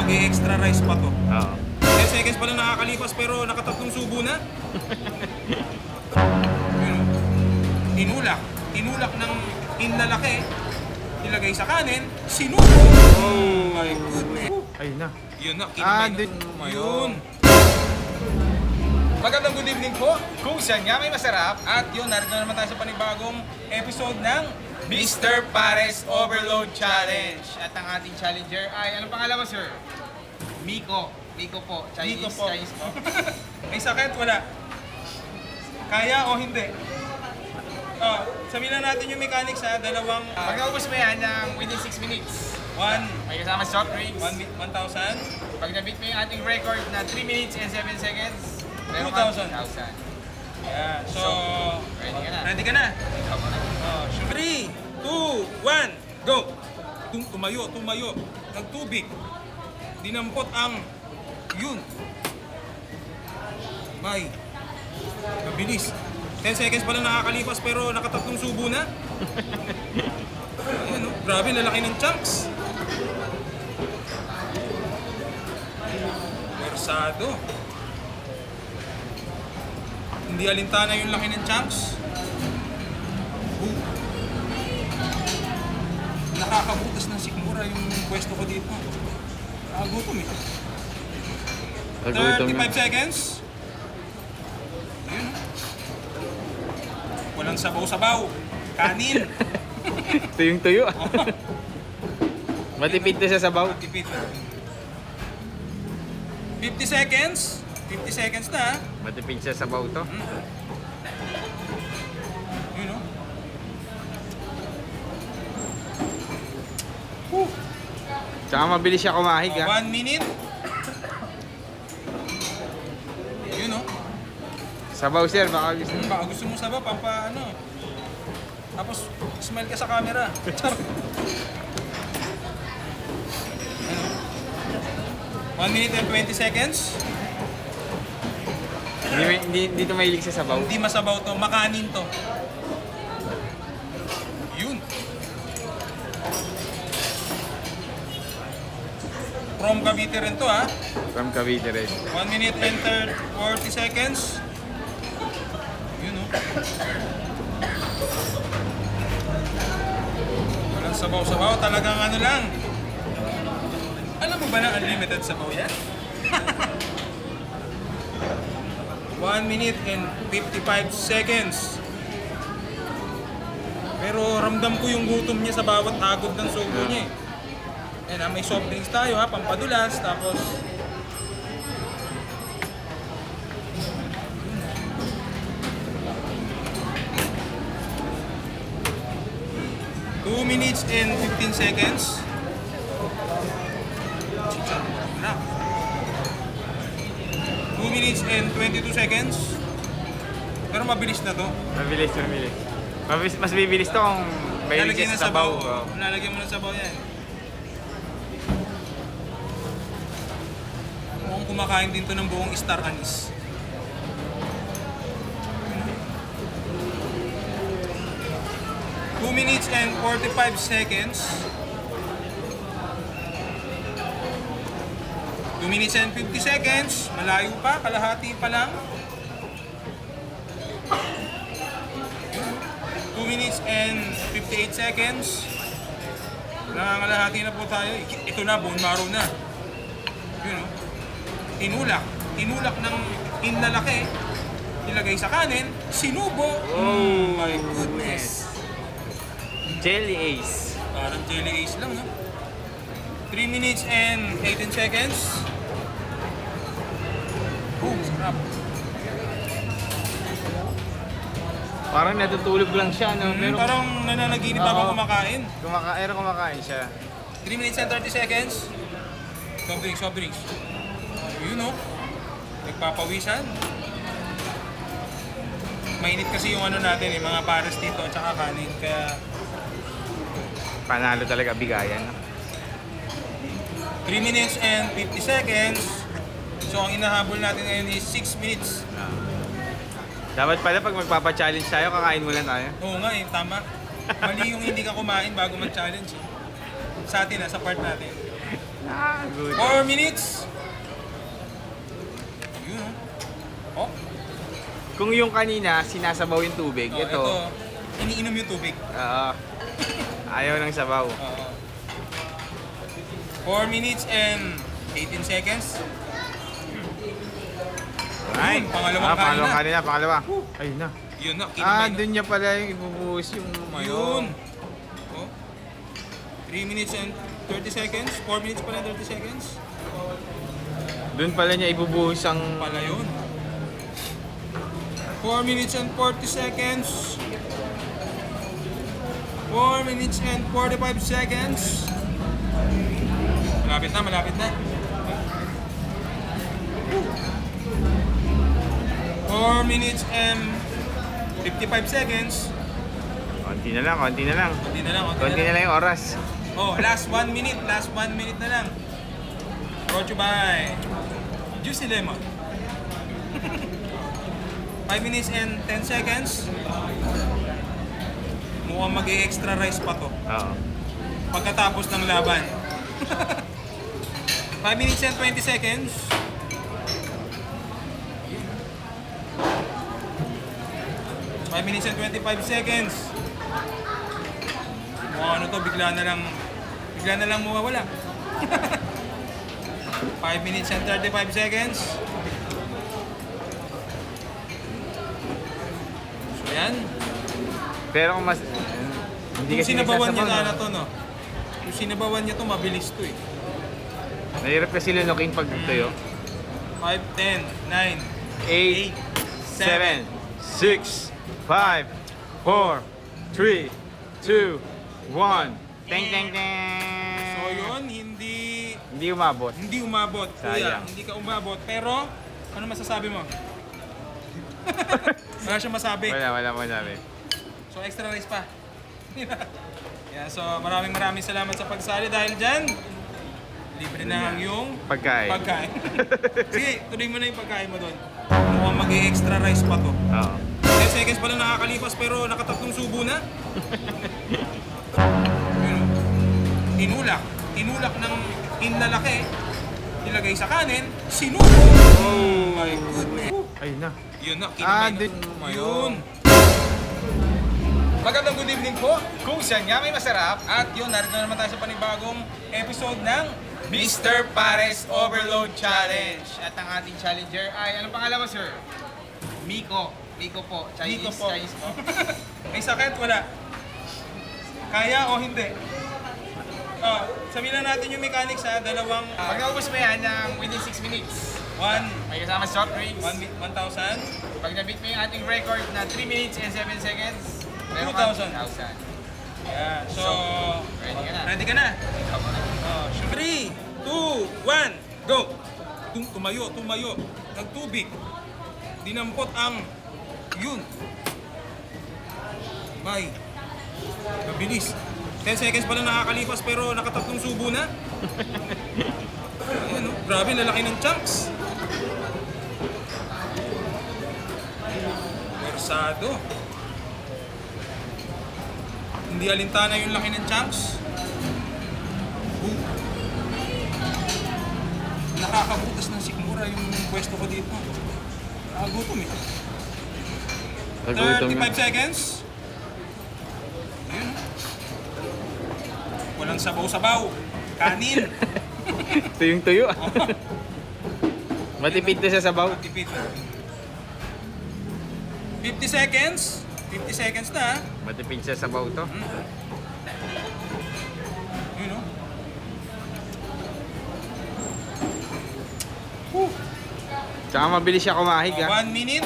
May extra rice pa to. Oo. 10 seconds pa lang nakakalipas pero nakatatlong subo na. Yun, tinulak. Tinulak ng inlalaki. Ilagay sa kanin. Sinubo. Oh my goodness. Ayun na. Yun na. Kinamay na. Yun. Magandang good evening po. Kung saan nga may masarap. At yun, narito na naman tayo sa panibagong episode ng Mr. Pares Overload Challenge. At ang ating challenger ay, anong pangalan mo, sir? Miko. Miko po. Chinese, Miko po. Chinese po. May sakit, wala. Kaya o hindi? Oh, sabihin na natin yung mechanics ha, dalawang Pag naubos mo yan ng within 6 minutes, 1,000. may kasama soft drinks. 1,000. Pag na-beat mo yung ating record na 3 minutes and 7 seconds, meron 2,000. ka 2,000. Yeah, so, Ready ka na? ready ka na? Ikaw muna. Oh, 3, 2, 1, go! Tumayo. Nagtubig. Dinampot ang yun. May. Mabilis. 10 seconds pa lang nakakalipas pero nakatatlong subo na. Ayan, oh. Grabe, lalaki ng chunks. Versado. Hindi alintana yung laki ng chunks. Boom. Nakakabutas ng sikmura yung pwesto ko dito. Nakagutom eh. 35 seconds. Ayun. Walang sabaw-sabaw. Kanin. Tuyong-tuyo. Matipid to sa sabaw. Tipid. 50 seconds. 50 seconds na ha. Matipid sa sabaw to. Yun o. Tsaka mabilis siya kumahig ha. 1 minute. Yun o. Sabaw sir, baka gusto. Baka gusto mo sabaw, pampa ano. Tapos, smile ka sa camera. Char. Ano? 1 minute and 20 seconds. Hindi to mahilig sa sabaw. Hindi masabaw to, makanin to. Yun. From Cavite rin to ha. From Cavite rin. 1 minute and 40 seconds. Yun oh. Walang sabaw-sabaw, talagang ano lang. Alam mo ba na unlimited sabaw yan? 1 minute and 55 seconds. Pero ramdam ko yung gutom niya sa bawat agod ng subo niya eh. Ayan, may soft drinks tayo ha, pampadulas, tapos 2 minutes and 15 seconds. Na. 2 minutes and 22 seconds. Pero mabilis na to. Mabilis. Mas bibilis to kung mahilig Lalagyan siya ng sa sabaw. sabaw. Lalagyan mo ng sabaw yan. Mukhang kumakain din to ng buong star anise. Two minutes and 45 seconds. 2 minutes and 50 seconds. Malayo pa, kalahati pa lang. 2 minutes and 58 seconds. Nangangalahati na po tayo. Ito na, bone marrow na. Yun o. Tinulak ng inlalaki. Ilagay sa kanin. Sinubo. Oh my goodness. Jelly Ace. Parang jelly ace lang, no? 3 minutes and 18 seconds. Boom, sarap. Parang natutulog lang siya, no? Pero Parang nananaginip ako kumakain. kumakain siya. 3 minutes and 30 seconds. Soft drinks. Yun, no? Nagpapawisan. Mainit kasi yung ano natin, eh, mga pares dito at saka kanin. Kaya Panalo talaga bigayan. 3 minutes and 50 seconds. So ang inahabol natin ngayon is 6 minutes. Dapat pala pag magpapa-challenge tayo, kakain muna tayo. Oo nga eh, tama. Mali yung hindi ka kumain bago mag-challenge eh. Sa atin sa part natin. Good. 4 minutes. Yun. Oh, Kung yung kanina, sinasabaw yung tubig, oh, ito, iniinom yung tubig. ayaw ng sabaw. 4 minutes and 18 seconds. Ay, pangalawang pangalawang kanin kanina, pangalawa. Ayun na. Yun na, kinamay na. Doon niya pala yung ibubuhos yung Yun. Oh. 3 minutes and 30 seconds. 4 minutes pala and 30 seconds. Doon pala niya ibubuhos ang... Pala yun. 4 minutes and 40 seconds. 4 minutes and 45 seconds. Malapit na, malapit na. 4 minutes and 55 seconds. Konti na lang, konti na lang. Konti na lang, Konti na lang yung oras. Oh, last 1 minute. Last 1 minute na lang. Brought you by Juicy Lemon. 5 minutes and 10 seconds. Mukhang mag-extra rice pa to. Oo. Pagkatapos ng laban. 5 minutes and 20 seconds. 5 minutes and 25 seconds. Mukhang ano to, bigla na lang mawawala. 5 minutes and 35 seconds. So yan. Pero kung mas... hindi Kung kasi sinabawan niya nagsasabaw, na to, no? Kung sinabawan niya to, mabilis to eh. Mahirap kasi lunukin pag tuyo. 5, 10, 9, 8, 7, 6, 5, 4, 3, 2, 1. Teng, teng, teng! So yun, hindi Hindi umabot. umabot. Kuya, Sayang. hindi ka umabot. Pero, ano masasabi mo? Wala siyang masabi. Wala masabi. So extra rice pa. Yeah, so maraming salamat sa pagsali dahil dyan. Libre na ang yung Pagkain. Sige, tuloy mo na yung pagkain mo doon. Mukhang mag-extra rice pa to. Oo. 10 seconds pa lang nakakalipas pero nakatatlong subo na. Yun, tinulak. Tinulak ng inlalaki. Nilagay sa kanin. Sinubo! Oh my goodness. Ayun na. Yun na, kinamay na. dun- Yun. Magandang good evening po. Kung saan nga may masarap, At yun, narito na naman tayo sa panibagong episode ng Mr. Pares Overload Challenge. At ang ating challenger ay, anong pangalan mo, sir? Miko. Miko po. Chinese, Miko po. Chinese po. May sakit, wala. Kaya o hindi? Oh, sabihin na natin yung mechanics ha, dalawang Pag naubos mo yan ng within 6 minutes, 1,000. may kasama soft drinks. 1,000. Pag na-beat mo yung ating record na 3 minutes and 7 seconds, meron 2,000. ka 2,000. Yeah, so, Ready ka na? ready ka na? Oh, 3, 2, 1, go! Tumayo. Nagtubig. Dinampot ang yun. Bye. Mabilis. 10 seconds pa lang nakakalipas pero nakatatlong subo na. Ayan, oh. Grabe, lalaki ng chunks. Versado. Hindi alintana yung laki ng chunks. Nakakabutas ng sikmura yung pwesto ko dito. Nakagutom eh. 35 seconds. Ayun. Walang sabaw-sabaw. Kanin. Ito yung tuyo. Matipid to sa sabaw. Tipid. 50 seconds. 50 seconds na. Matipid sa sabaw to. Yun o. Tsaka mabilis siya kumahig ha. 1 minute.